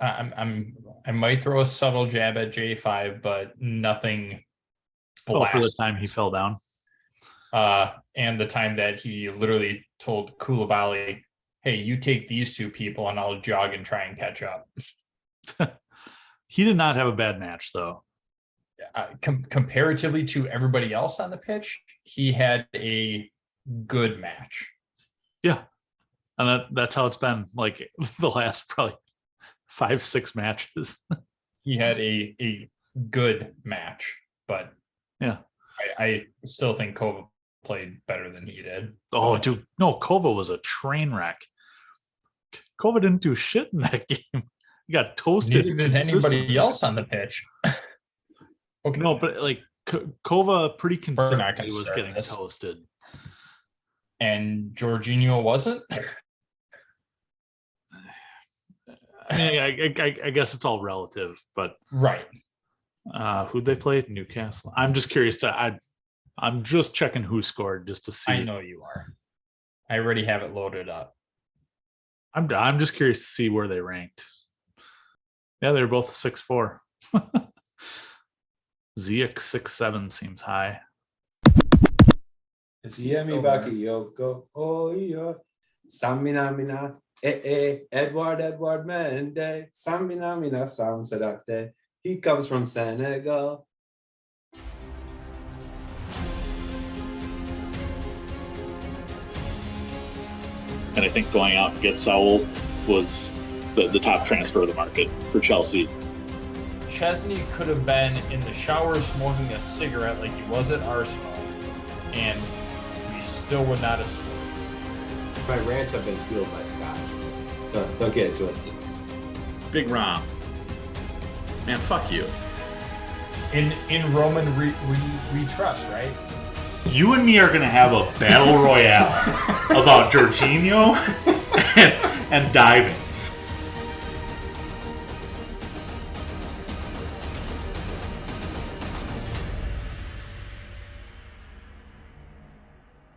I might throw a subtle jab at J5, but nothing Oh, for the time he fell down. And the time that he literally told Koulibaly, hey, you take these two people and I'll jog and try and catch up. He did not have a bad match, though. Comparatively to everybody else on the pitch, he had a good match. Yeah. And that's how it's been like the last probably 5-6 matches. He had a good match, but yeah, I still think Kova played better than he did. Oh, dude, no, Kova was a train wreck. Kova didn't do shit in that game. He got toasted. Neither did anybody else on the pitch. Okay. No, but like Kova pretty consistently was getting toasted. And Jorginho wasn't? I mean, I guess it's all relative, but right. Who'd they play? Newcastle. I'm just curious I'm just checking who scored just to see. I know you are. I already have it loaded up. I'm just curious to see where they ranked. Yeah, they're both 6'4". Ziyech 6'7" seems high. Yemi Bakayoko, oh yo, Samina Mina, Edward Mende, Samina Mina Sam Sadate. He comes from Senegal. And I think going out and get Saul was the top transfer of the market for Chelsea. Chesney could have been in the shower smoking a cigarette like he was at Arsenal, and we still would not have scored. My rants have been fueled by Scotch. Don't get it twisted. Big Rom. Man, fuck you. In Roman we trust, right? You and me are going to have a battle royale about Jorginho and diving.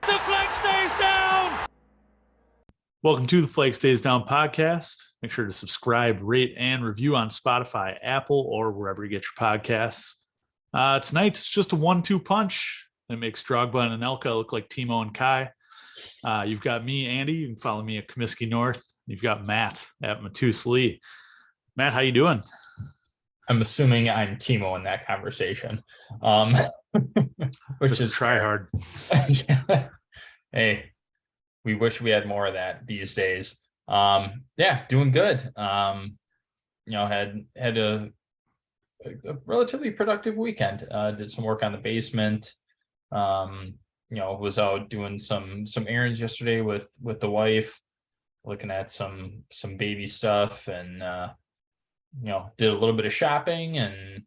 The flag stays down! Welcome to the Flag Stays Down podcast. Make sure to subscribe, rate, and review on Spotify, Apple, or wherever you get your podcasts. Tonight, it's just a 1-2 punch. It makes Drogba and Anelka look like Timo and Kai. You've got me, Andy. You can follow me at Comiskey North. You've got Matt at Matus Lee. Matt, how you doing? I'm assuming I'm Timo in that conversation. Which is try hard. Yeah. Hey, we wish we had more of that these days. Yeah, doing good. Had a relatively productive weekend. Did some work on the basement. Was out doing some errands yesterday with the wife, looking at some baby stuff, and did a little bit of shopping and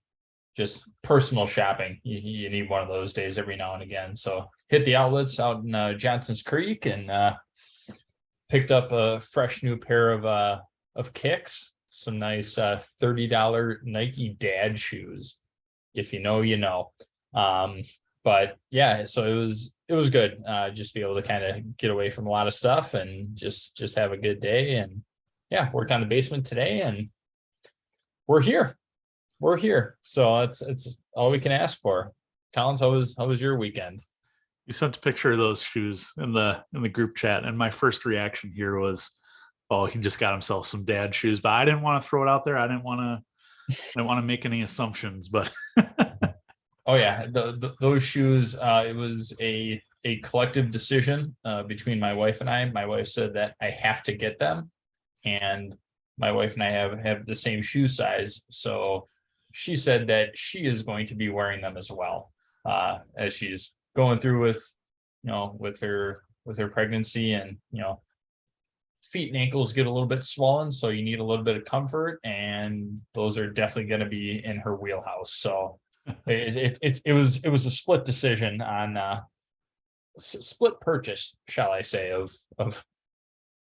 just personal shopping. You need one of those days every now and again. So hit the outlets out in Johnson's Creek and picked up a fresh new pair of kicks, some nice $30 Nike dad shoes. If you know, you know. But yeah, so it was good. Just be able to kind of get away from a lot of stuff and just have a good day. And yeah, worked on the basement today, and we're here. So it's all we can ask for. Collins, how was your weekend? You sent a picture of those shoes in the group chat, and my first reaction here was, oh, he just got himself some dad shoes. But I didn't want to throw it out there. I didn't want to make any assumptions, but oh yeah, those shoes, it was a collective decision between my wife and I. My wife said that I have to get them, and my wife and I have the same shoe size, so she said that she is going to be wearing them as well, as she's going through with her pregnancy, and feet and ankles get a little bit swollen, so you need a little bit of comfort, and those are definitely going to be in her wheelhouse. So it was a split decision on split purchase, shall I say, of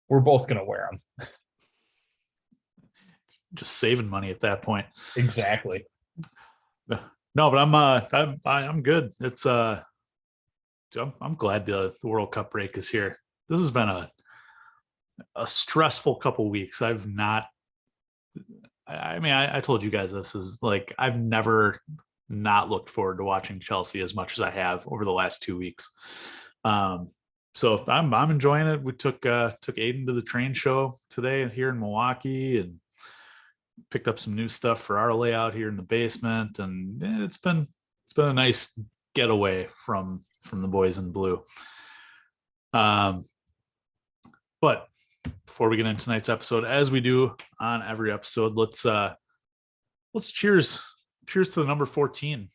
we're both going to wear them. Just saving money at that point. Exactly. No, but I'm good. It's I'm glad the World Cup break is here. This has been a stressful couple weeks. I I told you guys this is like, I've never not looked forward to watching Chelsea as much as I have over the last 2 weeks. So I'm enjoying it. We took Aiden to the train show today here in Milwaukee and picked up some new stuff for our layout here in the basement, and it's been a nice getaway from the boys in blue. But before we get into tonight's episode, as we do on every episode, let's cheers to the number 14.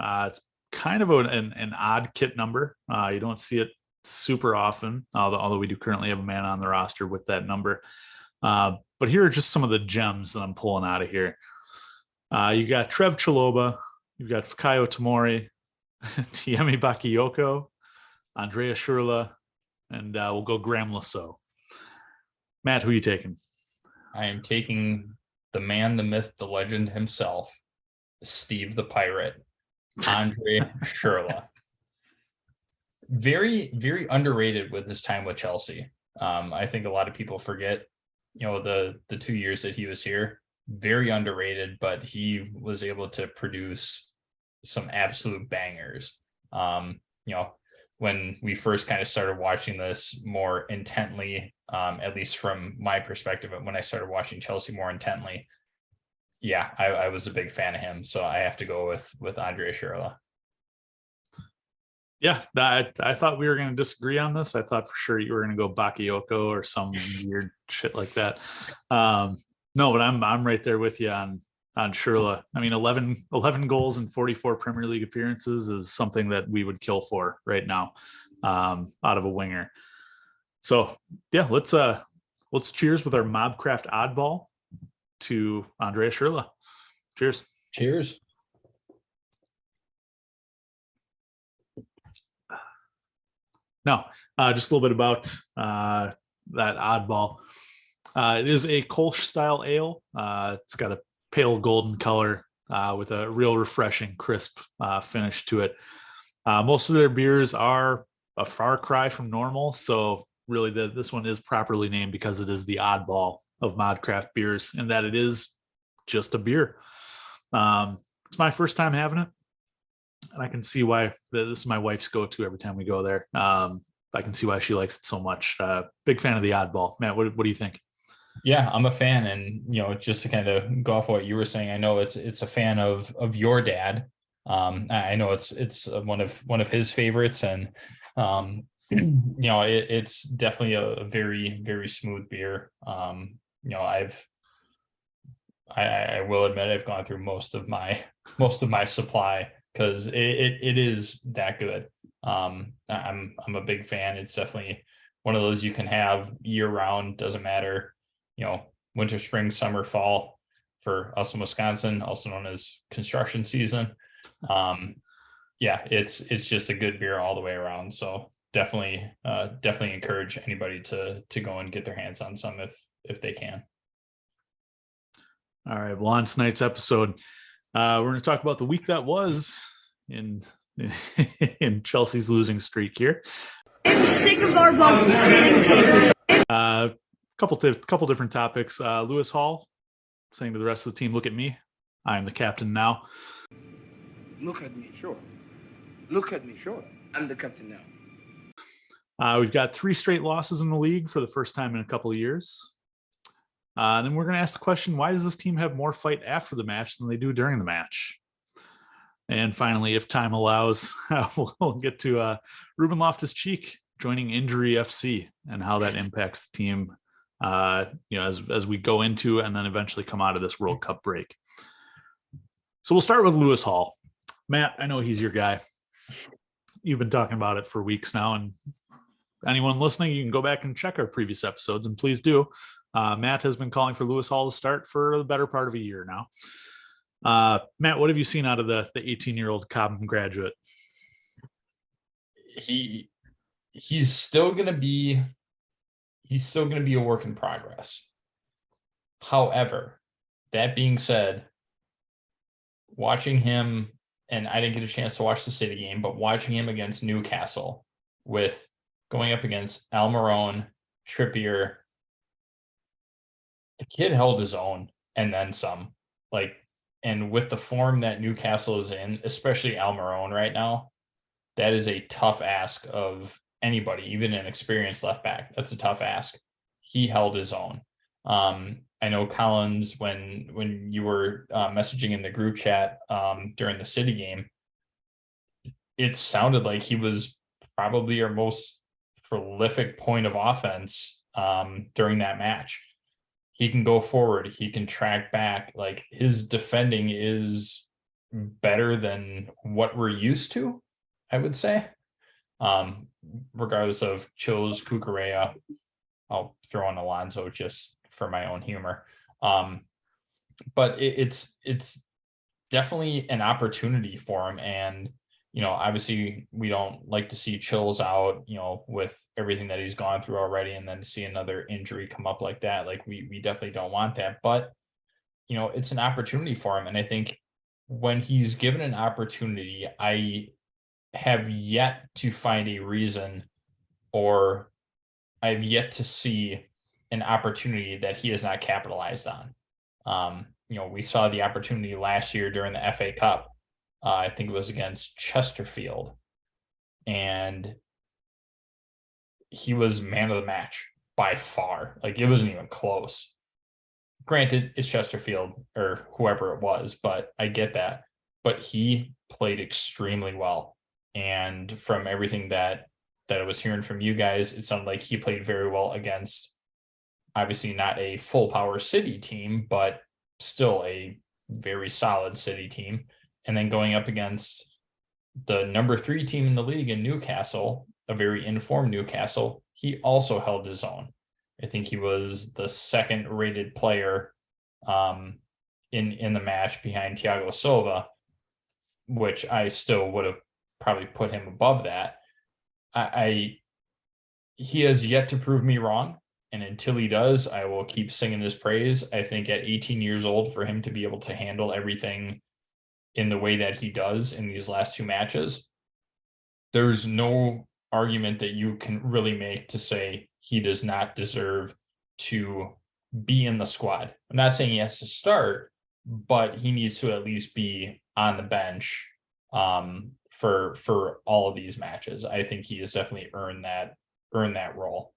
It's kind of an odd kit number. You don't see it super often, although we do currently have a man on the roster with that number. But here are just some of the gems that I'm pulling out of here. You got Trev Chalobah, you've got Fikayo Tomori, Tiemi Bakayoko, Andrea Schürrle, and we'll go Graham Lasso. Matt, who are you taking? I am taking the man, the myth, the legend himself, Steve the Pirate, Andre Schürrle. Very, very underrated with his time with Chelsea. I think a lot of people forget, the 2 years that he was here. Very underrated, but he was able to produce some absolute bangers. When we first kind of started watching this more intently, at least from my perspective, when I started watching Chelsea more intently, I was a big fan of him. So I have to go with Andre Schürrle. Yeah, I thought we were going to disagree on this. I thought for sure you were going to go Bakayoko or some weird shit like that. No, but I'm right there with you on Schürrle. I mean, 11 goals and 44 Premier League appearances is something that we would kill for right now, out of a winger. So yeah, let's cheers with our Mobcraft oddball to Andrea Schürrle. Cheers. Cheers. Now, just a little bit about that oddball. It is a Kolsch style ale. It's got a pale golden color with a real refreshing, crisp finish to it. Most of their beers are a far cry from normal, so really this one is properly named because it is the oddball of Modcraft beers, and that it is just a beer. It's my first time having it, and I can see why. This is my wife's go-to every time we go there. I can see why she likes it so much. Big fan of the oddball. Matt, what do you think? Yeah, I'm a fan, and just to kind of go off what you were saying, I know it's a fan of your dad. I know it's one of his favorites, and it's definitely a very, very smooth beer. I will admit I've gone through most of my supply because it is that good. I'm a big fan. It's definitely one of those you can have year round, doesn't matter, winter, spring, summer, fall for us in Wisconsin, also known as construction season. It's just a good beer all the way around. So definitely encourage anybody to go and get their hands on some if they can. All right. Well, on tonight's episode, we're going to talk about the week that was in Chelsea's losing streak here. I'm sick of our bumps. Couple different topics. Lewis Hall saying to the rest of the team, "Look at me. I am the captain now." Look at me, sure. I'm the captain now. We've got 3 straight losses in the league for the first time in a couple of years. Then we're going to ask the question, why does this team have more fight after the match than they do during the match? And finally, if time allows, we'll get to Ruben Loftus-Cheek joining Injury FC and how that impacts the team, as we go into and then eventually come out of this World Cup break. So we'll start with Lewis Hall. Matt, I know he's your guy. You've been talking about it for weeks now, and anyone listening, you can go back and check our previous episodes, and please do. Matt has been calling for Lewis Hall to start for the better part of a year now. Matt, what have you seen out of the 18-year-old Cobham graduate? He's still going to be a work in progress. However, that being said, watching him, and I didn't get a chance to watch the City game, but watching him against Newcastle with going up against Almiron, Trippier, the kid held his own. and then some. Like, and with the form that Newcastle is in, especially Almiron right now, that is a tough ask of anybody, even an experienced left back. That's a tough ask. He held his own. I know Collins, when you were messaging in the group chat during the City game, it sounded like he was probably our most prolific point of offense during that match. He can go forward, he can track back. Like, his defending is better than what we're used to, I would say. Regardless of Chills, Cucurella, I'll throw in Alonso just for my own humor. But it's definitely an opportunity for him. And, obviously we don't like to see Chills out, with everything that he's gone through already, and then to see another injury come up like that. Like, we definitely don't want that, but it's an opportunity for him. And I think when he's given an opportunity, I have yet to find a reason, or I've yet to see an opportunity that he has not capitalized on. We saw the opportunity last year during the FA Cup. I think it was against Chesterfield, and he was man of the match by far. Like, it wasn't even close. Granted, it's Chesterfield or whoever it was, but I get that. But he played extremely well. And from everything that I was hearing from you guys, it sounded like he played very well against, obviously not a full power City team, but still a very solid City team. And then going up against the number 3 team in the league in Newcastle, a very informed Newcastle, he also held his own. I think he was the second rated player in the match behind Thiago Silva, which I still would have probably put him above that. He has yet to prove me wrong. And until he does, I will keep singing his praise. I think at 18 years old, for him to be able to handle everything in the way that he does in these last 2 matches, there's no argument that you can really make to say he does not deserve to be in the squad. I'm not saying he has to start, but he needs to at least be on the bench for all of these matches. I think he has definitely earned that role.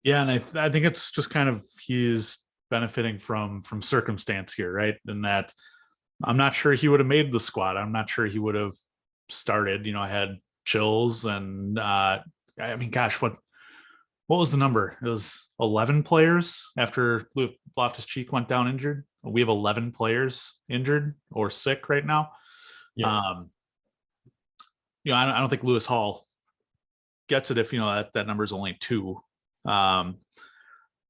Yeah, and I think it's just kind of he's benefiting from circumstance here, right? And that I'm not sure he would have made the squad. I'm not sure he would have started. I had Chills, and gosh, what was the number? It was 11 players after Loftus-Cheek went down injured. We have 11 players injured or sick right now. Yeah. I don't think Lewis Hall gets it if that number is only 2.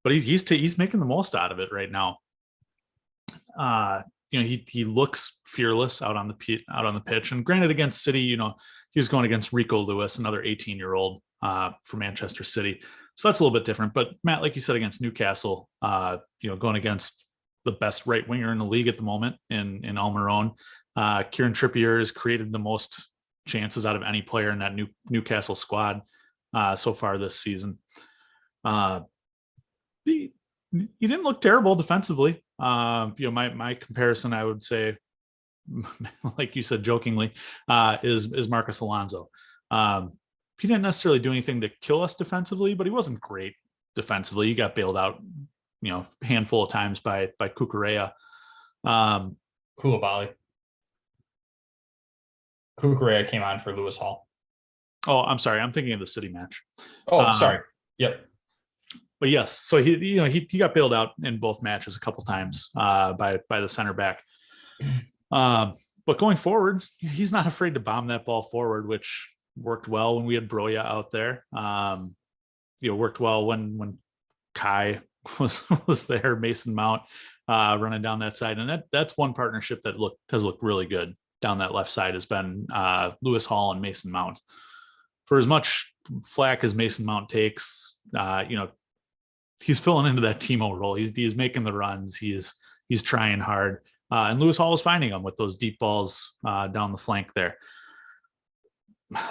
But he's making the most out of it right now. He looks fearless out on the pitch. And granted, against City, he was going against Rico Lewis, another 18-year-old from Manchester City. So that's a little bit different. But Matt, like you said, against Newcastle, going against the best right winger in the league at the moment in Almiron, Kieran Trippier has created the most chances out of any player in that Newcastle squad so far this season. He didn't look terrible defensively. My comparison, I would say, like you said jokingly, is Marcus Alonso. He didn't necessarily do anything to kill us defensively, but he wasn't great defensively. He got bailed out, a handful of times by Cucurella. Koulibaly. Cucurella came on for Lewis Hall. Oh, I'm sorry. I'm thinking of the City match. Oh, sorry. Yep. But yes, so he got bailed out in both matches a couple times by the center back. But going forward, he's not afraid to bomb that ball forward, which worked well when we had Broja out there. Worked well when Kai was there, Mason Mount running down that side, and that's one partnership that has looked really good down that left side has been Lewis Hall and Mason Mount. For as much flack as Mason Mount takes, he's filling into that Timo role. He's making the runs. He's trying hard. And Lewis Hall is finding them with those deep balls down the flank there.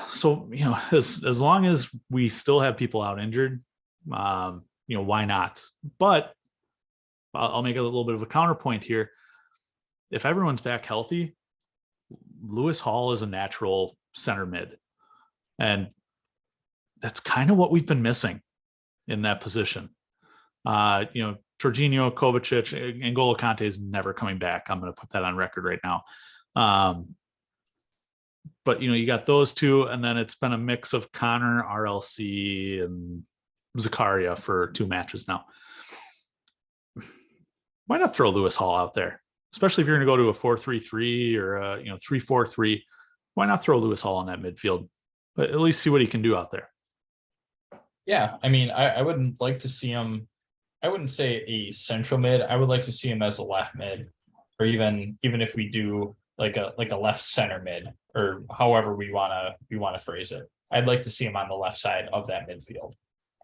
So, as long as we still have people out injured, why not? But I'll make a little bit of a counterpoint here. If everyone's back healthy, Lewis Hall is a natural center mid. And that's kind of what we've been missing in that position. Jorginho, Kovacic, N'Golo Kante is never coming back. I'm going to put that on record right now. But, you got those two, and then it's been a mix of Connor, RLC, and Zakaria for 2 matches now. Why not throw Lewis Hall out there? Especially if you're going to go to a 4-3-3 or a 3-4-3. Why not throw Lewis Hall in that midfield? But at least see what he can do out there. Yeah, I mean, I wouldn't like to see him. I wouldn't say a central mid. I would like to see him as a left mid, or even if we do like a left center mid, or however we want to phrase it. I'd like to see him on the left side of that midfield.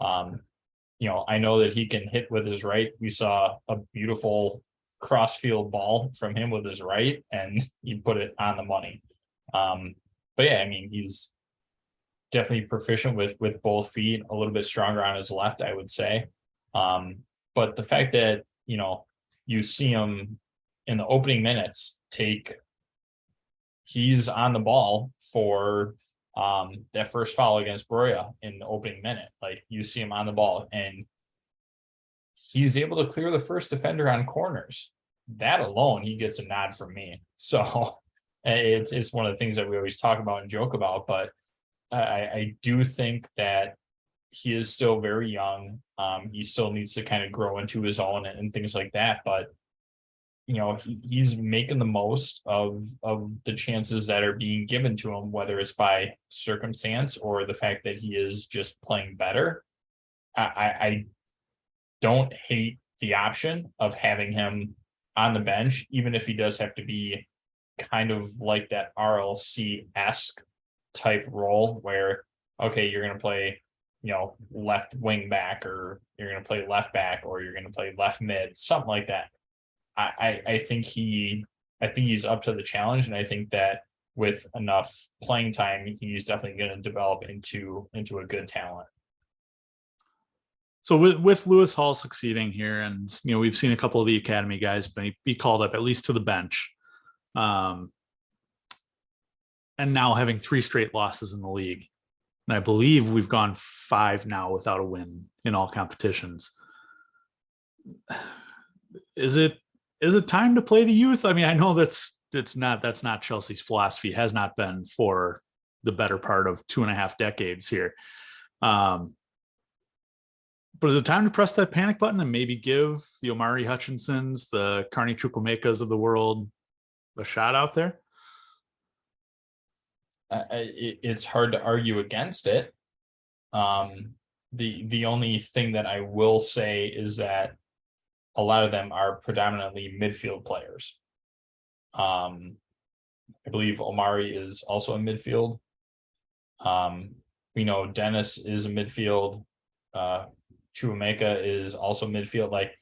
I know that he can hit with his right. We saw a beautiful crossfield ball from him with his right, and he put it on the money. But yeah, I mean, he's definitely proficient with both feet, a little bit stronger on his left, I would say. But the fact that, you see him in the opening minutes he's on the ball for that first foul against Broya in the opening minute. Like, you see him on the ball and he's able to clear the first defender on corners. That alone, he gets a nod from me. So it's one of the things that we always talk about and joke about, but I do think that he is still very young. He still needs to kind of grow into his own and things like that. But, he's making the most of the chances that are being given to him, whether it's by circumstance or the fact that he is just playing better. I don't hate the option of having him on the bench, even if he does have to be kind of like that RLC-esque type role where, okay, you're going to play, left wing back, or you're going to play left back, or you're going to play left mid, something like that. I think he's up to the challenge, and I think that with enough playing time, he's definitely going to develop into a good talent. So with Lewis Hall succeeding here, and we've seen a couple of the academy guys be called up at least to the bench, and now having 3 straight losses in the league, and I believe we've gone 5 now without a win in all competitions. Is it time to play the youth? I mean, I know that's not Chelsea's philosophy, has not been for the better part of 2.5 decades here. But is it time to press that panic button and maybe give the Omari Hutchinsons, the Carney Chukwuemekas of the world a shot out there? It's hard to argue against it. The only thing that I will say is that a lot of them are predominantly midfield players. I believe Omari is also a midfield. We know Dennis is a midfield. Chukwuemeka is also midfield. Like,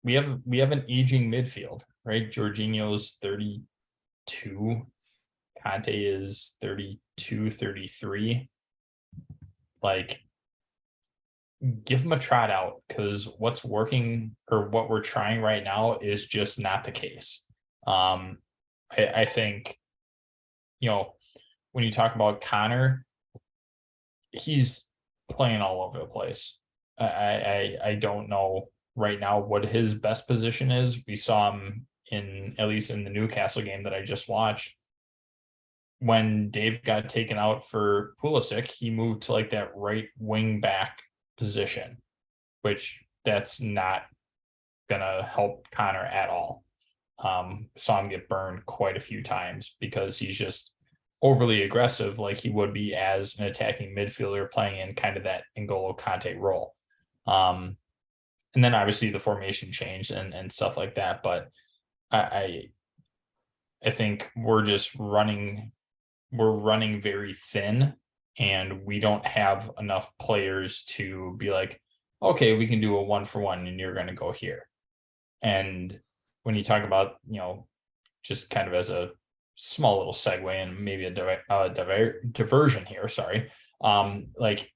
we have an aging midfield, right? Jorginho's 32. Kante is 32, 33. Like, give him a trot out, because what's working, or what we're trying right now, is just not the case. I think, when you talk about Connor, he's playing all over the place. I don't know right now what his best position is. We saw him at least in the Newcastle game that I just watched. When Dave got taken out for Pulisic, he moved to like that right wing back position, which that's not gonna help Connor at all. Saw him get burned quite a few times because he's just overly aggressive, like he would be as an attacking midfielder playing in kind of that N'Golo Kante role. And then obviously the formation changed and stuff like that. But I think we're running very thin, and we don't have enough players to be like, okay, we can do a 1-for-1 and you're going to go here. And when you talk about, just kind of as a small little segue and maybe a diversion here, like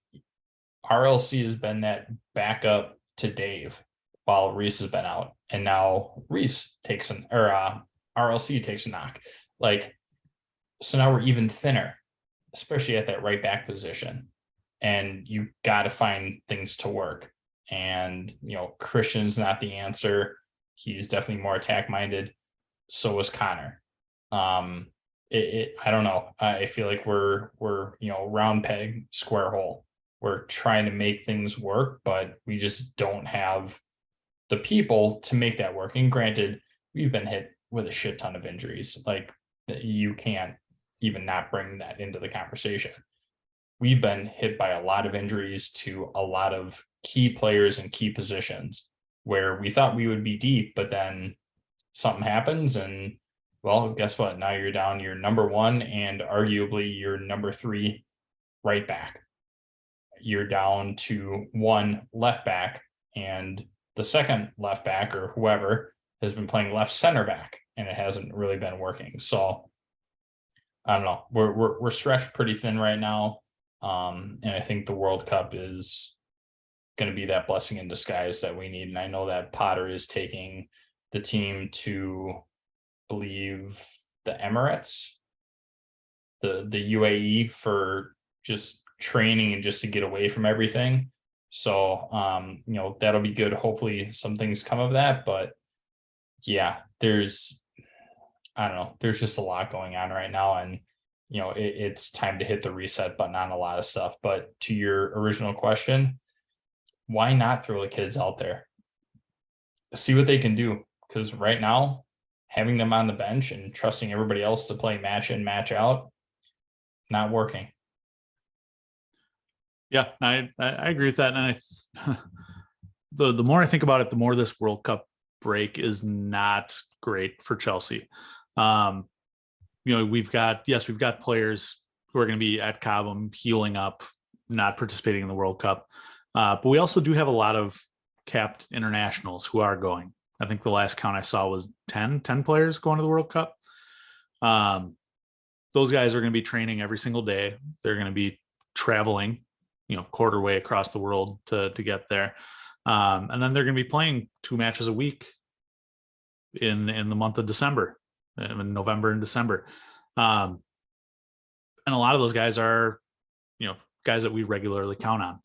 RLC has been that backup to Dave while Reese has been out, and now Reese takes RLC takes a knock. Like, so now we're even thinner, especially at that right back position. And you got to find things to work. And, Christian's not the answer. He's definitely more attack minded. So is Connor. I don't know. I feel like we're round peg, square hole. We're trying to make things work, but we just don't have the people to make that work. And granted, we've been hit with a shit ton of injuries. Like, you can't even not bring that into the conversation. We've been hit by a lot of injuries to a lot of key players and key positions where we thought we would be deep, but then something happens and, well, guess what? Now you're down your number one and arguably your number 3 right back. You're down to 1 left back, and the second left back or whoever has been playing left center back, and it hasn't really been working. So I don't know. We're stretched pretty thin right now. And I think the World Cup is going to be that blessing in disguise that we need. And I know that Potter is taking the team to, believe, the Emirates, the UAE, for just training and just to get away from everything. So, that'll be good. Hopefully some things come of that, but yeah, there's just a lot going on right now, and it's time to hit the reset button on a lot of stuff. But to your original question, why not throw the kids out there? See what they can do. Because right now, having them on the bench and trusting everybody else to play match in, match out, not working. Yeah, I agree with that. And the more I think about it, the more this World Cup break is not great for Chelsea. We've got players who are going to be at Cobham healing up, not participating in the World Cup. But we also do have a lot of capped internationals who are going. I think the last count I saw was 10 players going to the World Cup. Those guys are going to be training every single day. They're going to be traveling, quarter way across the world to get there. And then they're going to be playing 2 matches a week in the month of December, in November and December. And a lot of those guys are, guys that we regularly count on.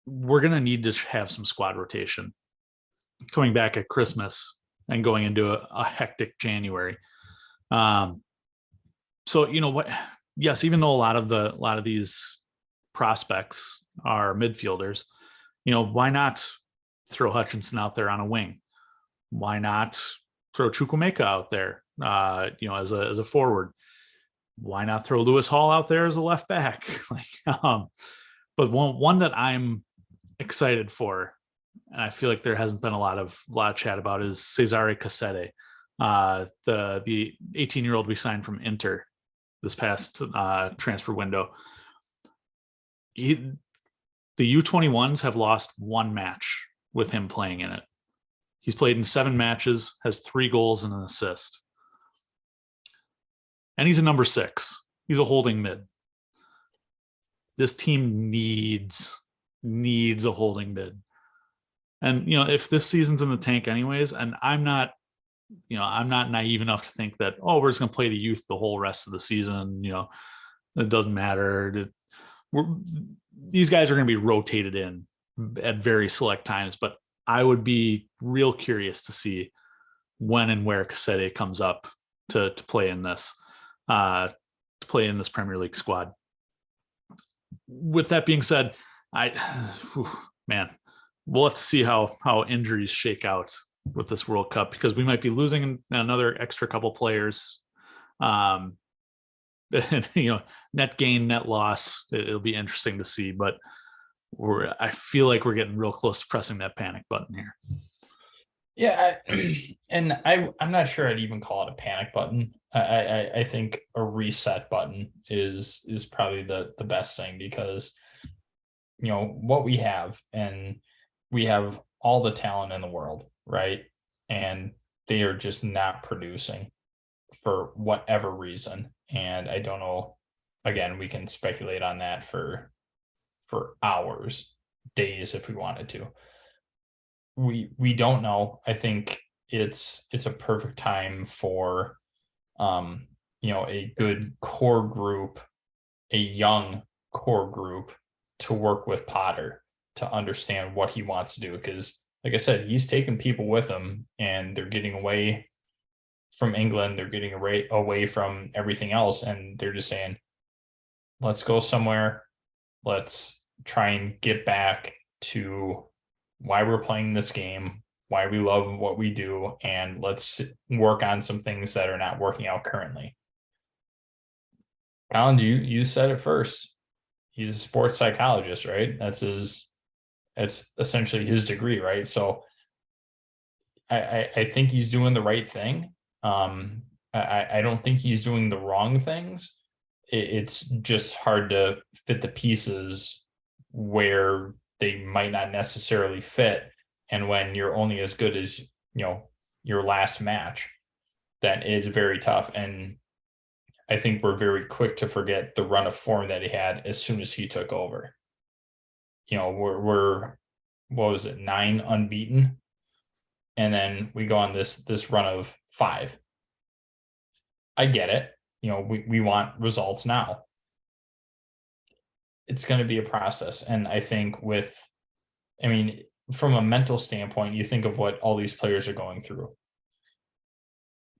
We're going to need to have some squad rotation coming back at Christmas and going into a hectic January. So, what, yes, even though a lot of these prospects are midfielders, why not throw Hutchinson out there on a wing? Why not throw Chukwuemeka out there, as a forward? Why not throw Lewis Hall out there as a left back? But one that I'm excited for, and I feel like there hasn't been a lot of chat about, is Cesare Cassette, the 18-year-old we signed from Inter this past transfer window. The U21s have lost 1 match with him playing in it. He's played in 7 matches, has 3 goals and an assist. And he's a number 6. He's a holding mid. This team needs a holding mid. And, if this season's in the tank anyways, and I'm not naive enough to think that, we're just going to play the youth the whole rest of the season. It doesn't matter. These guys are going to be rotated in at very select times, but I would be real curious to see when and where Cassette comes up to play in this Premier League squad. With that being said, we'll have to see how injuries shake out with this World Cup, because we might be losing another extra couple players. Net gain, net loss. It'll be interesting to see, but I feel like we're getting real close to pressing that panic button here. Yeah, I'm not sure I'd even call it a panic button. I think a reset button is probably the best thing, because what we have, and we have all the talent in the world, right? And they are just not producing for whatever reason. And I don't know, again, we can speculate on that for hours, days, if we wanted to. we don't know. I think it's a perfect time for a good core group, a young core group, to work with Potter to understand what he wants to do. Because like I said, he's taking people with him, and they're getting away from England, they're getting away from everything else, and they're just saying, let's go somewhere, let's try and get back to why we're playing this game, why we love what we do, and let's work on some things that are not working out currently. Collins, you said it first. He's a sports psychologist, right? It's essentially his degree, right? So I think he's doing the right thing. I don't think he's doing the wrong things. It's just hard to fit the pieces where they might not necessarily fit. And when you're only as good as, your last match, that is very tough. And I think we're very quick to forget the run of form that he had as soon as he took over. We're what was it, 9 unbeaten, and then we go on this run of 5. I get it. We want results now. It's going to be a process. And I think from a mental standpoint, you think of what all these players are going through.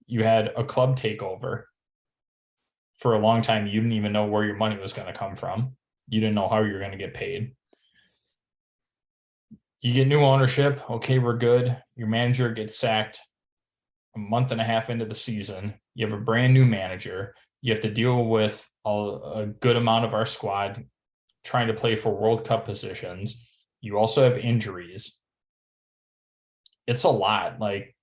You had a club takeover. For a long time, you didn't even know where your money was going to come from. You didn't know how you were going to get paid. You get new ownership. Okay, we're good. Your manager gets sacked a month and a half into the season. You have a brand new manager. You have to deal with a good amount of our squad trying to play for World Cup positions. You also have injuries. It's a lot. Like,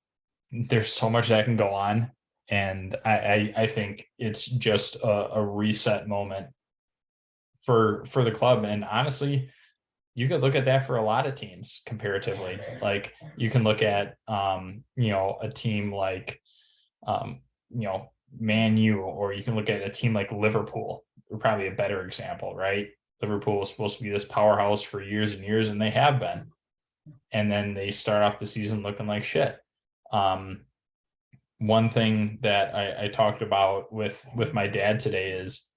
there's so much that can go on. And I think it's just a reset moment for the club. And honestly, you could look at that for a lot of teams comparatively. Like, you can look at, a team like, Man U, or you can look at a team like Liverpool. They're probably a better example, right? Liverpool is supposed to be this powerhouse for years and years, and they have been. And then they start off the season looking like shit. One thing that I talked about with my dad today is,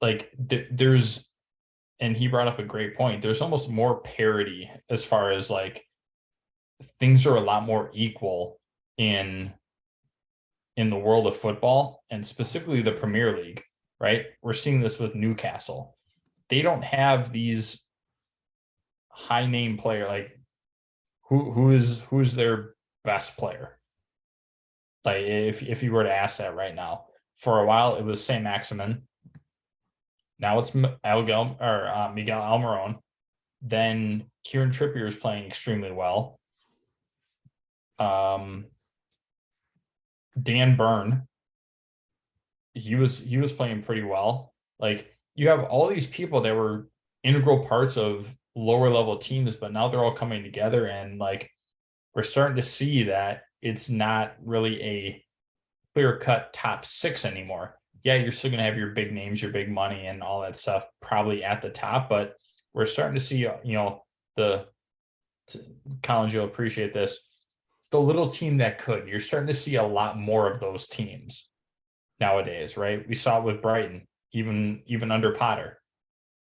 like, there's, and he brought up a great point, there's almost more parity as far as, like, things are a lot more equal in the world of football, and specifically the Premier League, right? We're seeing this with Newcastle. They don't have these high name player, like who's their best player? Like, if you were to ask that right now, for a while it was Saint Maximin. Now it's Miguel Almiron. Then Kieran Trippier is playing extremely well. Dan Burn, he was playing pretty well. Like, you have all these people that were integral parts of lower level teams, but now they're all coming together, and, like, we're starting to see that it's not really a clear-cut top 6 anymore. Yeah, you're still going to have your big names, your big money, and all that stuff probably at the top, but we're starting to see, Collins, you'll appreciate this, the little team that could. You're starting to see a lot more of those teams nowadays, right? We saw it with Brighton, even under Potter.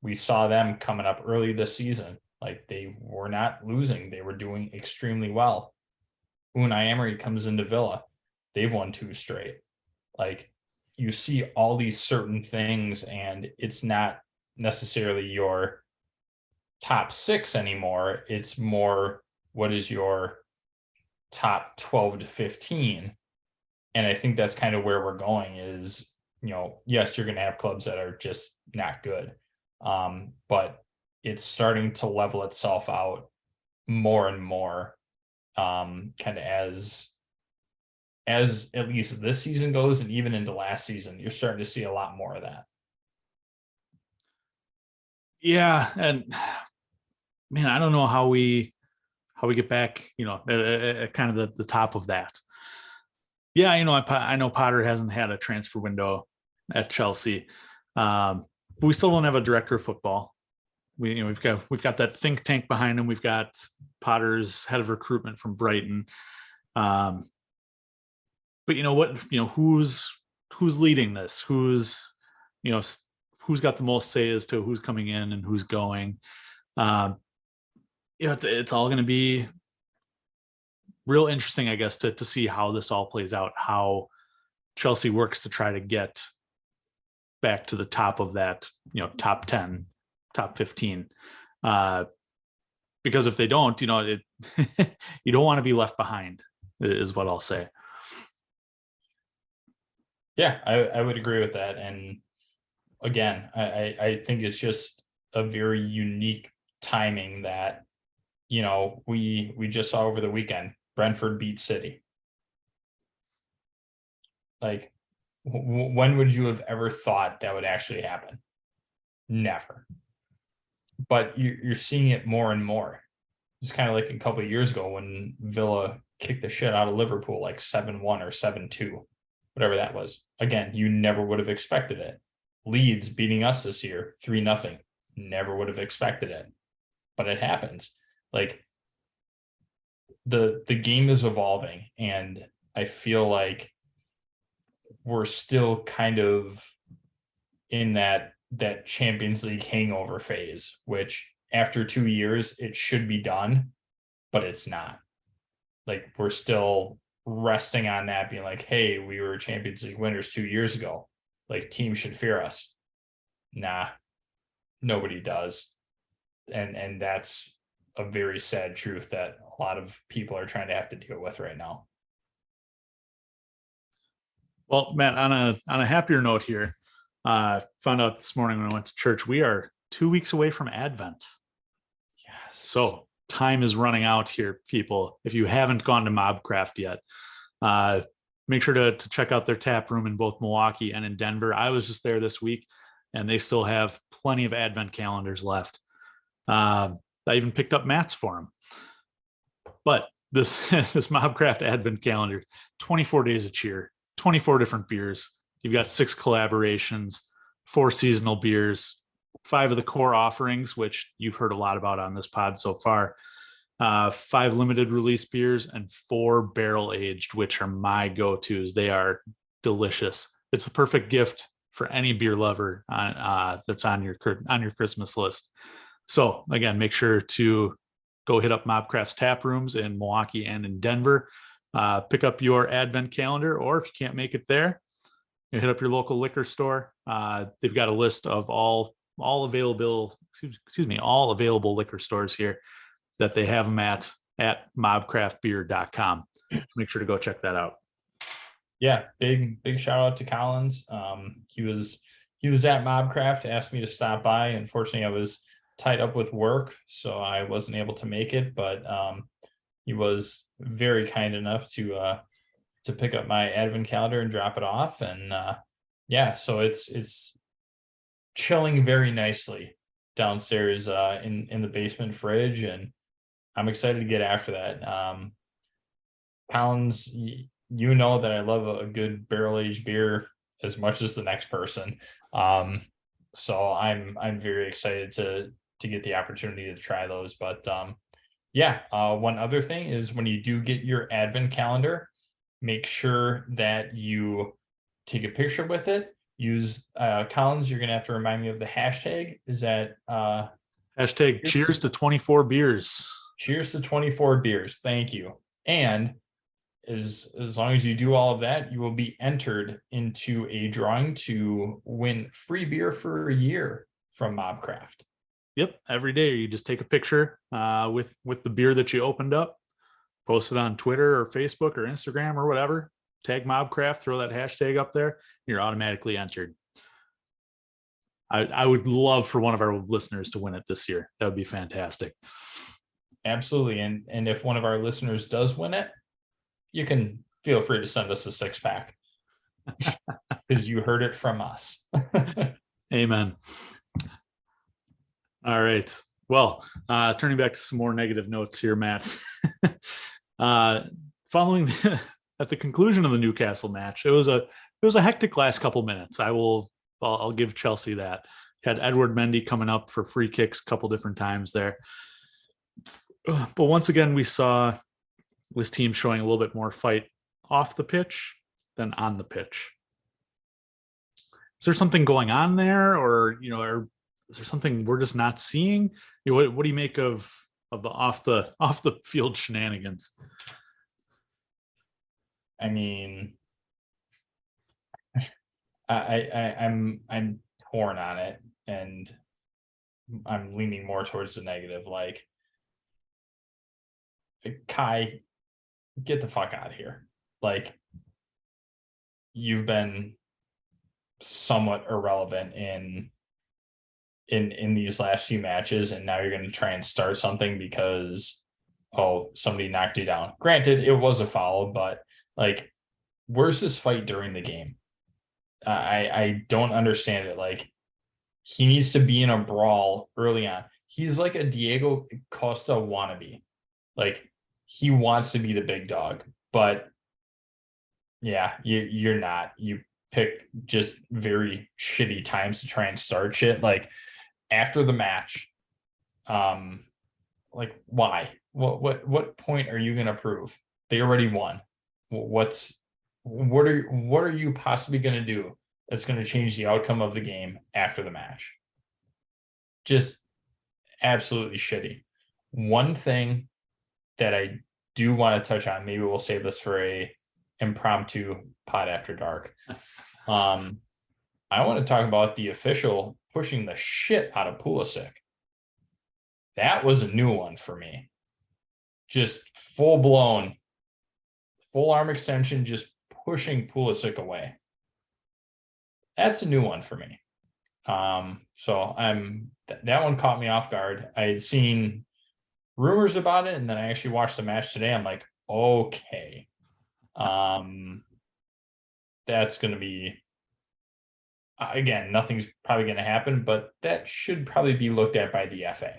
We saw them coming up early this season. Like, they were not losing. They were doing extremely well. Unai Emery comes into Villa. They've won 2 straight. Like, you see all these certain things, and it's not necessarily your top 6 anymore. It's more, what is your top 12 to 15? And I think that's kind of where we're going is, yes, you're going to have clubs that are just not good. But it's starting to level itself out more and more, kind of as at least this season goes, and even into last season, you're starting to see a lot more of that. Yeah. And man, I don't know how we get back, at kind of the top of that. Yeah. I know Potter hasn't had a transfer window at Chelsea. But we still don't have a director of football. we've got that think tank behind him. We've got Potter's head of recruitment from Brighton. But you know what? Who's leading this? Who's got the most say as to who's coming in and who's going? It's all going to be real interesting, I guess, to see how this all plays out, how Chelsea works to try to get back to the top of that, top 10, top 15. Because if they don't, you don't want to be left behind, is what I'll say. Yeah, I would agree with that. And again, I think it's just a very unique timing that, we just saw over the weekend. Brentford beat City. Like, when would you have ever thought that would actually happen? Never. But you're seeing it more and more. It's kind of like a couple of years ago when Villa kicked the shit out of Liverpool, like 7-1 or 7-2, whatever that was. Again, you never would have expected it. Leeds beating us this year, 3-0. Never would have expected it. But it happens. Like, the game is evolving, and I feel like we're still kind of in that Champions League hangover phase, which after 2 years it should be done, but it's not. Like, we're still resting on that, being like, hey, we were Champions League winners 2 years ago. Like, teams should fear us. Nah, nobody does. And that's a very sad truth that a lot of people are trying to have to deal with right now. Well, Matt, on a happier note here, found out this morning when I went to church, we are 2 weeks away from Advent. Yes. So time is running out here, people. If you haven't gone to Mobcraft yet, make sure to check out their tap room in both Milwaukee and in Denver. I was just there this week, and they still have plenty of Advent calendars left. I even picked up Matt's for him. But this Mobcraft Advent calendar, 24 days of cheer, 24 different beers. You've got 6 collaborations, 4 seasonal beers, 5 of the core offerings, which you've heard a lot about on this pod so far, 5 limited release beers, and 4 barrel aged, which are my go-tos. They are delicious. It's the perfect gift for any beer lover that's on your Christmas list. So again, make sure to go hit up Mobcraft's tap rooms in Milwaukee and in Denver. Pick up your Advent calendar, or if you can't make it there, hit up your local liquor store. They've got a list of all available liquor stores here that they have them at mobcraftbeer.com. Make sure to go check that out. Yeah, big shout out to Collins. He was at Mobcraft, asked me to stop by. Unfortunately, I was tied up with work, so I wasn't able to make it, but he was very kind enough to pick up my Advent calendar and drop it off. And so it's chilling very nicely downstairs in the basement fridge, and I'm excited to get after that. Collins, that I love a good barrel aged beer as much as the next person. So I'm very excited to get the opportunity to try those. But one other thing is, when you do get your Advent calendar, make sure that you take a picture with it. Use Collins, you're gonna have to remind me of the hashtag. Is that hashtag cheers to 24 beers. Cheers to 24 beers. Thank you. And as long as you do all of that, you will be entered into a drawing to win free beer for a year from Mobcraft. Yep, every day you just take a picture with the beer that you opened up, post it on Twitter or Facebook or Instagram or whatever, tag Mobcraft, throw that hashtag up there, you're automatically entered. I would love for one of our listeners to win it this year. That would be fantastic. Absolutely. And if one of our listeners does win it, you can feel free to send us a 6-pack because you heard it from us. Amen. All right. Well, turning back to some more negative notes here, Matt. Following at the conclusion of the Newcastle match, it was a hectic last couple minutes. I'll give Chelsea that. Had Edward Mendy coming up for free kicks a couple different times there. But once again, we saw this team showing a little bit more fight off the pitch than on the pitch. Is there something going on there, or is there something we're just not seeing? What do you make of the off the field shenanigans? I mean, I'm torn on it, and I'm leaning more towards the negative. Like, Kai, get the fuck out of here. Like, you've been somewhat irrelevant in these last few matches, and now you're going to try and start something because somebody knocked you down. Granted, it was a foul, but like, where's this fight during the game? I don't understand it. Like, he needs to be in a brawl early on. He's like a Diego Costa wannabe. Like, he wants to be the big dog, but yeah, you're not. You pick just very shitty times to try and start shit. Like, after the match, like, why? What point are you gonna prove? They already won. What are you possibly gonna do that's gonna change the outcome of the game after the match? Just absolutely shitty. One thing that I do want to touch on, maybe we'll save this for a impromptu pod after dark. I want to talk about the official pushing the shit out of Pulisic. That was a new one for me. Just full arm extension, just pushing Pulisic away. That's a new one for me. So that one caught me off guard. I had seen rumors about it, and then I actually watched the match today. I'm like, okay, that's going to be, again, nothing's probably going to happen, but that should probably be looked at by the FA.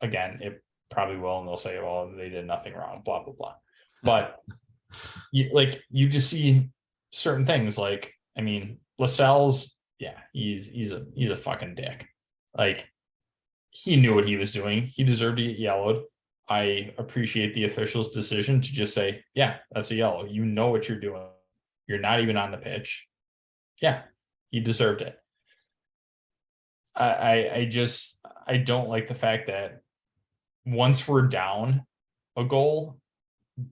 Again, it probably will, and they'll say, well, they did nothing wrong, blah, blah, blah. But you just see certain things. Like, I mean, Lascelles, yeah, he's a fucking dick. Like, he knew what he was doing. He deserved to get yellowed. I appreciate the official's decision to just say, yeah, that's a yellow. You know what you're doing. You're not even on the pitch. Yeah, he deserved it. I don't like the fact that once we're down a goal,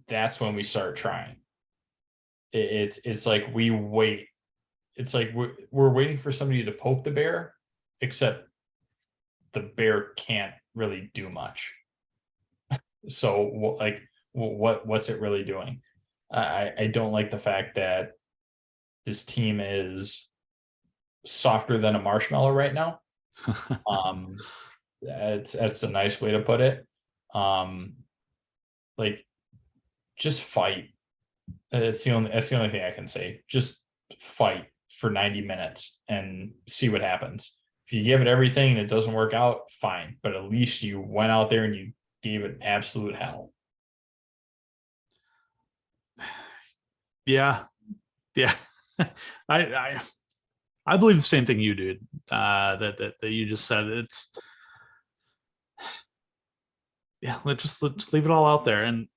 that's when we start trying. It's like we wait. It's like we're waiting for somebody to poke the bear, except the bear can't really do much. So like, what's it really doing? I don't like the fact that this team is softer than a marshmallow right now. That's a nice way to put it. Like, just fight. That's the only thing I can say. Just fight for 90 minutes and see what happens. If you give it everything and it doesn't work out, fine. But at least you went out there and you gave it absolute hell. Yeah. I believe the same thing you did. That you just said. It's, yeah. Let's leave it all out there. And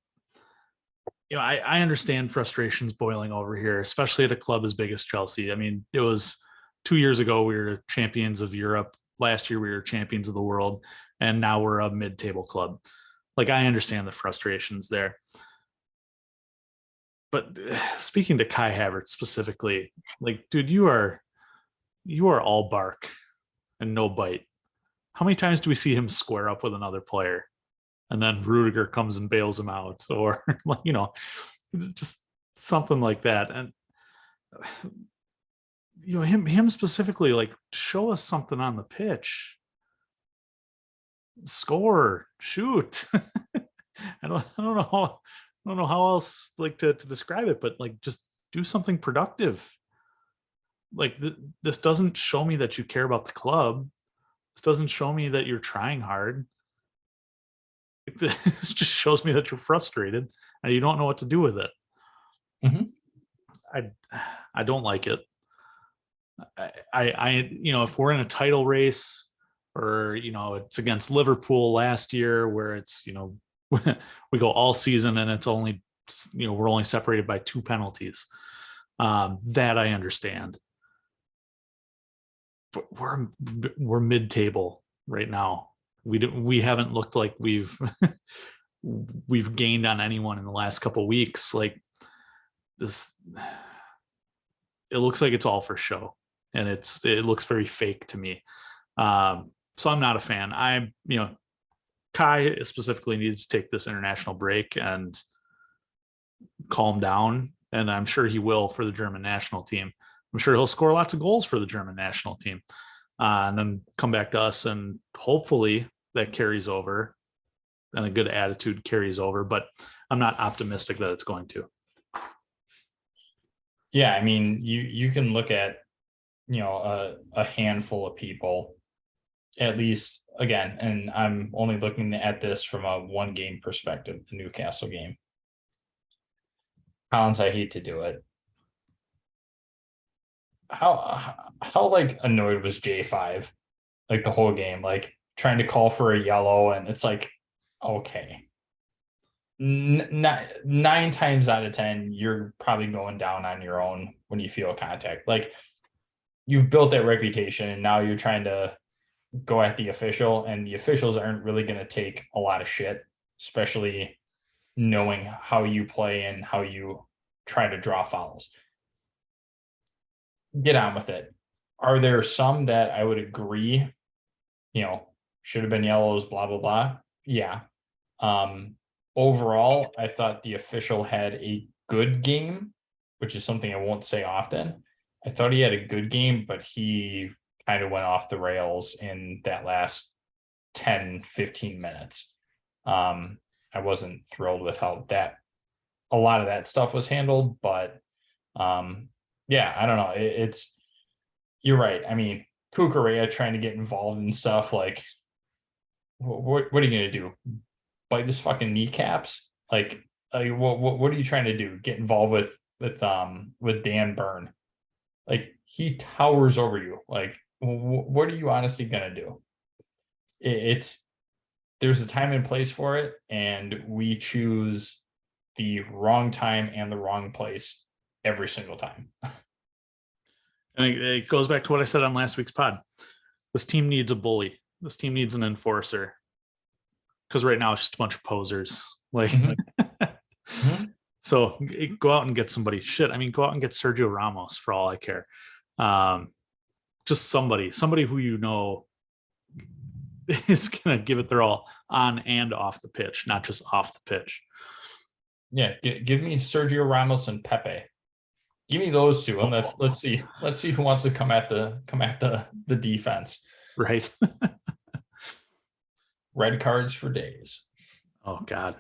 I understand frustrations boiling over here, especially at a club as big as Chelsea. I mean, it was 2 years ago we were champions of Europe. Last year we were champions of the world, and now we're a mid-table club. Like, I understand the frustrations there. But speaking to Kai Havertz specifically, like, dude, you are all bark and no bite. How many times do we see him square up with another player, and then Rudiger comes and bails him out, or just something like that? And him specifically, like, show us something on the pitch. Score, shoot. I don't know how else like to describe it, but like, just do something productive. Like, this doesn't show me that you care about the club. This doesn't show me that you're trying hard. This just shows me that you're frustrated and you don't know what to do with it. Mm-hmm. I don't like it. if we're in a title race or, it's against Liverpool last year where it's, we go all season and it's only, we're only separated by 2 penalties. That I understand. But we're mid-table right now. We haven't looked like we've gained on anyone in the last couple of weeks. Like this, it looks like it's all for show, and it looks very fake to me. So I'm not a fan. Kai specifically needs to take this international break and calm down, and I'm sure he will for the German national team. I'm sure he'll score lots of goals for the German national team, and then come back to us, and hopefully that carries over and a good attitude carries over, but I'm not optimistic that it's going to. Yeah, I mean, you can look at, a handful of people, at least, again, and I'm only looking at this from a 1-game perspective, the Newcastle game. Collins, I hate to do it. How like annoyed was J5 like the whole game, like trying to call for a yellow, and it's like, okay. 9 times out of 10, you're probably going down on your own when you feel contact. Like, you've built that reputation, and now you're trying to go at the official, and the officials aren't really going to take a lot of shit, especially knowing how you play and how you try to draw fouls. Get on with it. Are there some that I would agree, should have been yellows, blah, blah, blah? Yeah. Overall, I thought the official had a good game, which is something I won't say often. I thought he had a good game, but he kind of went off the rails in that last 10, 15 minutes. I wasn't thrilled with how a lot of that stuff was handled, but yeah, I don't know. You're right. I mean, Cucurella trying to get involved in stuff like, what are you going to do? Bite his fucking kneecaps? Like what are you trying to do? Get involved with Dan Burn? Like, he towers over you. Like, what are you honestly going to do? There's a time and place for it, and we choose the wrong time and the wrong place every single time. And it goes back to what I said on last week's pod. This team needs a bully. This team needs an enforcer. Because right now it's just a bunch of posers. Like, So go out and get somebody. Shit, I mean, go out and get Sergio Ramos for all I care. Just somebody who is gonna give it their all on and off the pitch, not just off the pitch. Yeah, give me Sergio Ramos and Pepe. Give me those two, and let's see who wants to come at the defense. Right. Red cards for days. Oh God.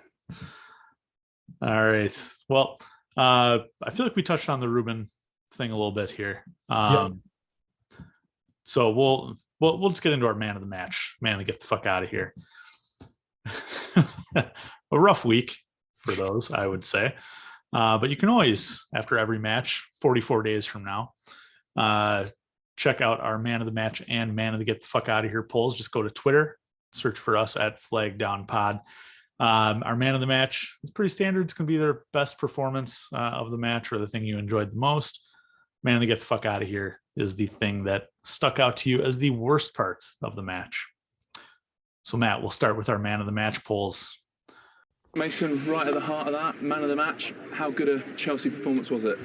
All right. Well, I feel like we touched on the Ruben thing a little bit here. So we'll just get into our man of the match. Man to get the fuck out of here. A rough week for those, I would say. But you can always, after every match, 44 days from now, check out our man of the match and man of the get the fuck out of here polls. Just go to Twitter, search for us at Flag Down Pod. Our man of the match is pretty standard. It's going to be their best performance of the match or the thing you enjoyed the most. Man of the get the fuck out of here is the thing that stuck out to you as the worst part of the match. So Matt, we'll start with our man of the match polls. Mason, right at the heart of that, man of the match, how good a Chelsea performance was it?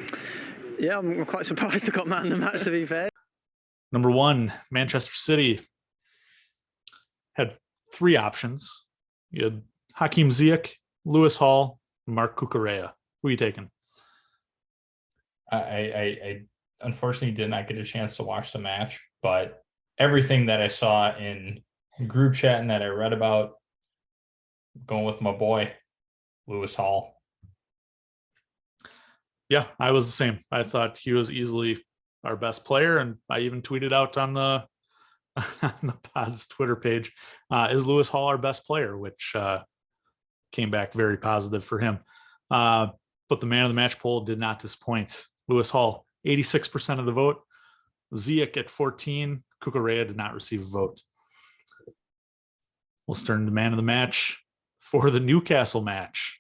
Yeah, I'm quite surprised I got man of the match, to be fair. Number 1, Manchester City had 3 options. You had Hakim Ziyech, Lewis Hall, Mark Cucurella. Who are you taking? I unfortunately did not get a chance to watch the match, but everything that I saw in group chat and that I read about, going with my boy, Lewis Hall. Yeah, I was the same. I thought he was easily our best player, and I even tweeted out on the pod's Twitter page, is Lewis Hall our best player, which came back very positive for him. But the man of the match poll did not disappoint. Lewis Hall, 86% of the vote. Ziyech at 14. Cucurella did not receive a vote. We'll turn to man of the match for the Newcastle match.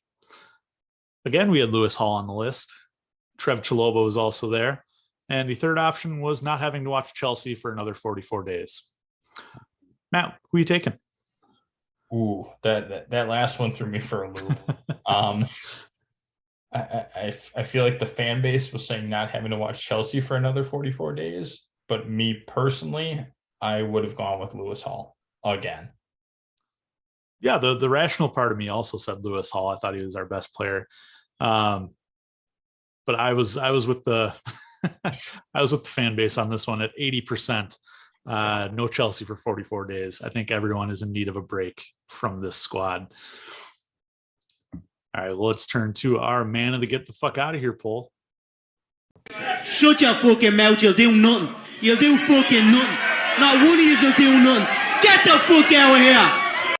Again, we had Lewis Hall on the list. Trev Chalobah was also there. And the third option was not having to watch Chelsea for another 44 days. Matt, who are you taking? Ooh, that last one threw me for a loop. I feel like the fan base was saying not having to watch Chelsea for another 44 days, but me personally, I would have gone with Lewis Hall again. Yeah, the rational part of me also said Lewis Hall. I thought he was our best player, but I was with the I was with the fan base on this one at 80%. No Chelsea for 44 days. I think everyone is in need of a break from this squad. All right, well, let's turn to our man of the get the fuck out of here poll. Shut your fucking mouth, you'll do nothing. You'll do fucking nothing. Not one of you will do nothing. Get the fuck out of here.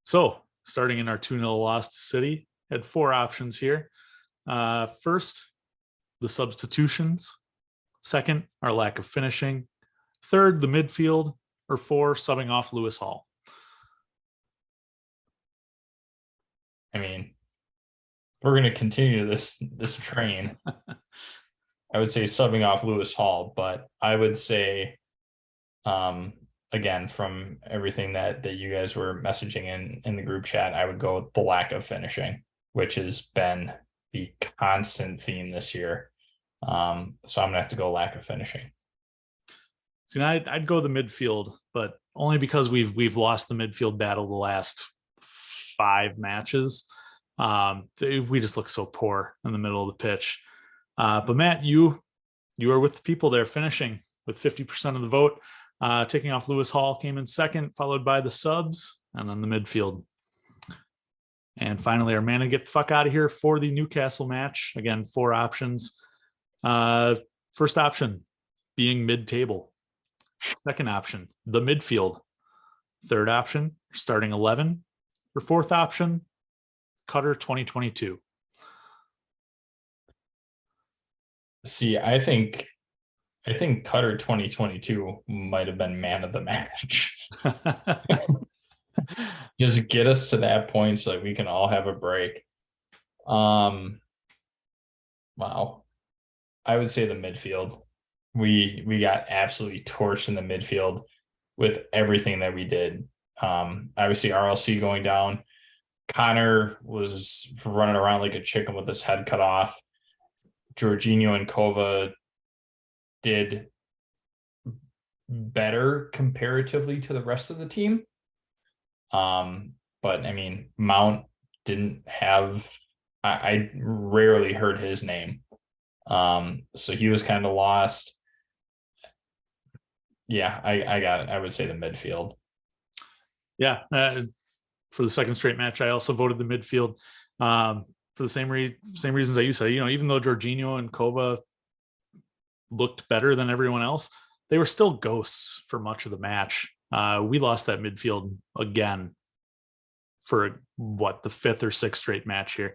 So, starting in our 2-0 loss to City, had 4 options here. First, the substitutions. Second, our lack of finishing. Third, the midfield. Or 4, subbing off Lewis Hall. I mean, we're going to continue this train. I would say subbing off Lewis Hall, but I would say, again, from everything that you guys were messaging in the group chat, I would go with the lack of finishing, which has been the constant theme this year. So I'm going to have to go lack of finishing. See, I'd go the midfield, but only because we've lost the midfield battle the last 5 matches. We just look so poor in the middle of the pitch. But Matt, you are with the people there, finishing with 50% of the vote. Taking off Lewis Hall came in second, followed by the subs, and then the midfield. And finally, our man to get the fuck out of here for the Newcastle match. Again, 4 options. First option being mid-table. Second option, the midfield. Third option, starting 11. Or fourth option, Cutter 2022. See, I think Cutter 2022 might have been man of the match. Just get us to that point so that we can all have a break. Wow. I would say the midfield. We got absolutely torched in the midfield with everything that we did. Obviously RLC going down. Connor was running around like a chicken with his head cut off. Jorginho and Kova did better comparatively to the rest of the team. But I mean, Mount didn't have, I rarely heard his name. So he was kind of lost. Yeah, I got it. I would say the midfield. Yeah. For the second straight match, I also voted the midfield. For the same reasons that you said, even though Jorginho and Kova looked better than everyone else, they were still ghosts for much of the match. We lost that midfield again for the 5th or 6th straight match here.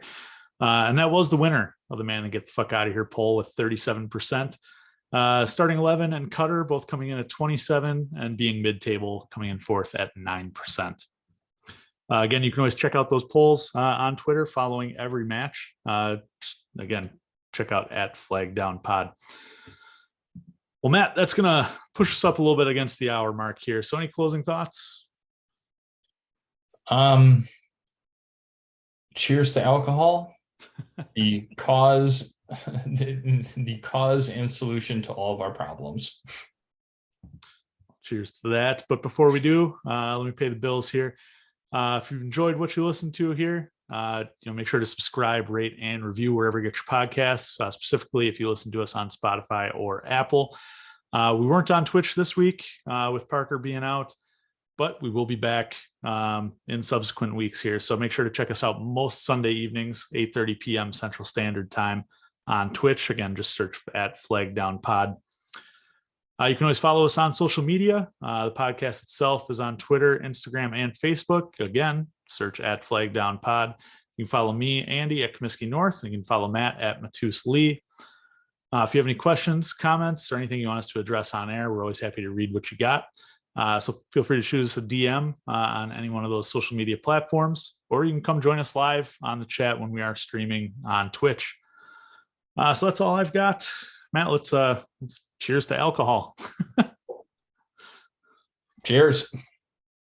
And that was the winner of the man that gets the fuck out of here poll with 37%. Starting 11 and Cutter both coming in at 27 and being mid-table coming in 4th at 9%. Again, you can always check out those polls on Twitter following every match. Again, check out @FlagDownPod. Well, Matt, that's going to push us up a little bit against the hour mark here. So any closing thoughts? Cheers to alcohol. The cause and solution to all of our problems. Cheers to that. But before we do, let me pay the bills here. If you've enjoyed what you listened to here, make sure to subscribe, rate, and review wherever you get your podcasts, specifically if you listen to us on Spotify or Apple. We weren't on Twitch this week with Parker being out, but we will be back in subsequent weeks here. So make sure to check us out most Sunday evenings, 8:30 p.m. Central Standard Time on Twitch. Again, just search @FlagDownPod. You can always follow us on social media. The podcast itself is on Twitter, Instagram, and Facebook. Again, search @FlagDownPod. You can follow me, Andy, at Comiskey North. You can follow Matt at Matus Lee. If you have any questions, comments, or anything you want us to address on air, we're always happy to read what you got. So feel free to shoot us a DM on any one of those social media platforms, or you can come join us live on the chat when we are streaming on Twitch. So that's all I've got. Matt, let's cheers to alcohol. Cheers.